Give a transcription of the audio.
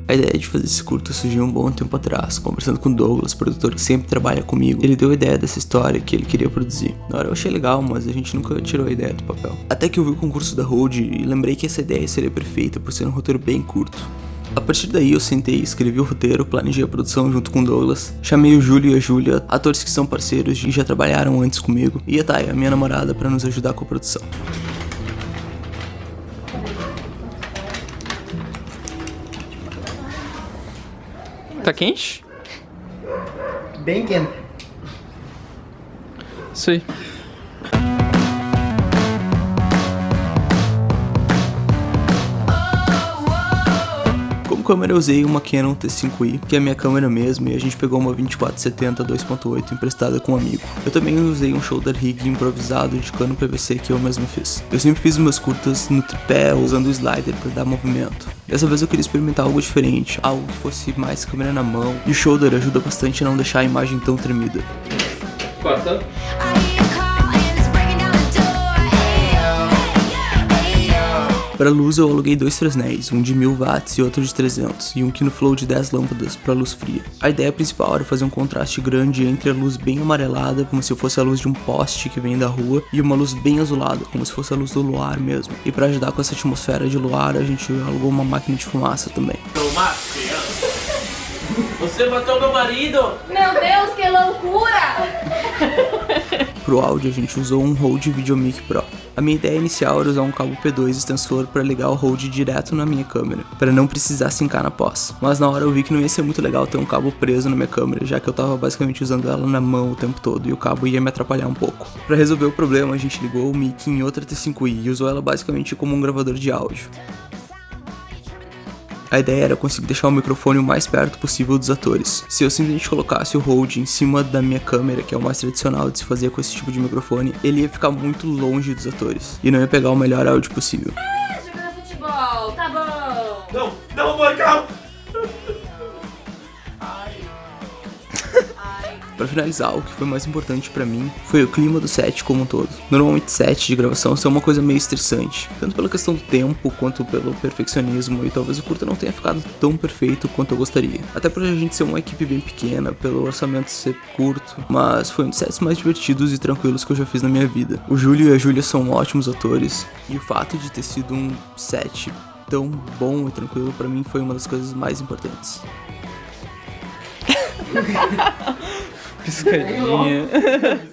A ideia de fazer esse curta surgiu um bom tempo atrás, conversando com o Douglas, produtor que sempre trabalha comigo. Ele deu a ideia dessa história que ele queria produzir. Na hora eu achei legal, mas a gente nunca tirou a ideia do papel. Até que eu vi o concurso da Hold e lembrei que essa ideia seria perfeita por ser um roteiro bem curto. A partir daí eu sentei, escrevi o roteiro, planejei a produção junto com o Douglas, chamei o Júlio e a Júlia, atores que são parceiros e já trabalharam antes comigo, e a Thay, a minha namorada, para nos ajudar com a produção. Tá quente? Bem quente. Isso aí. Como câmera eu usei uma Canon T5i, que é a minha câmera mesmo, e a gente pegou uma 2470 2.8 emprestada com um amigo. Eu também usei um shoulder rig improvisado de cano PVC que eu mesmo fiz. Eu sempre fiz meus curtas no tripé, usando o slider para dar movimento. Dessa vez eu queria experimentar algo diferente, algo que fosse mais câmera na mão, e o shoulder ajuda bastante a não deixar a imagem tão tremida. Quarta. Para luz eu aluguei dois Fresnéis, um de 1000 watts e outro de 300, e um Kinoflow de 10 lâmpadas para luz fria. A ideia principal era fazer um contraste grande entre a luz bem amarelada, como se fosse a luz de um poste que vem da rua, e uma luz bem azulada, como se fosse a luz do luar mesmo. E para ajudar com essa atmosfera de luar, a gente alugou uma máquina de fumaça também. Você matou meu marido! Meu Deus, que loucura! Pro áudio a gente usou um Rode VideoMic Pro. A minha ideia inicial era usar um cabo P2 extensor para ligar o Rode direto na minha câmera, para não precisar sincar na pós. Mas na hora eu vi que não ia ser muito legal ter um cabo preso na minha câmera, já que eu tava basicamente usando ela na mão o tempo todo e o cabo ia me atrapalhar um pouco. Para resolver o problema a gente ligou o mic em outra T5i e usou ela basicamente como um gravador de áudio. A ideia era conseguir deixar o microfone o mais perto possível dos atores. Se eu simplesmente colocasse o Rode em cima da minha câmera, que é o mais tradicional de se fazer com esse tipo de microfone, ele ia ficar muito longe dos atores e não ia pegar o melhor áudio possível. Jogando futebol, tá bom. Não, amor, calma! Pra finalizar, o que foi mais importante pra mim foi o clima do set como um todo. Normalmente sets de gravação são uma coisa meio estressante, tanto pela questão do tempo quanto pelo perfeccionismo, e talvez o curta não tenha ficado tão perfeito quanto eu gostaria. Até por a gente ser uma equipe bem pequena, pelo orçamento ser curto, mas foi um dos sets mais divertidos e tranquilos que eu já fiz na minha vida. O Júlio e a Júlia são ótimos atores, e o fato de ter sido um set tão bom e tranquilo pra mim foi uma das coisas mais importantes. Piscadinha.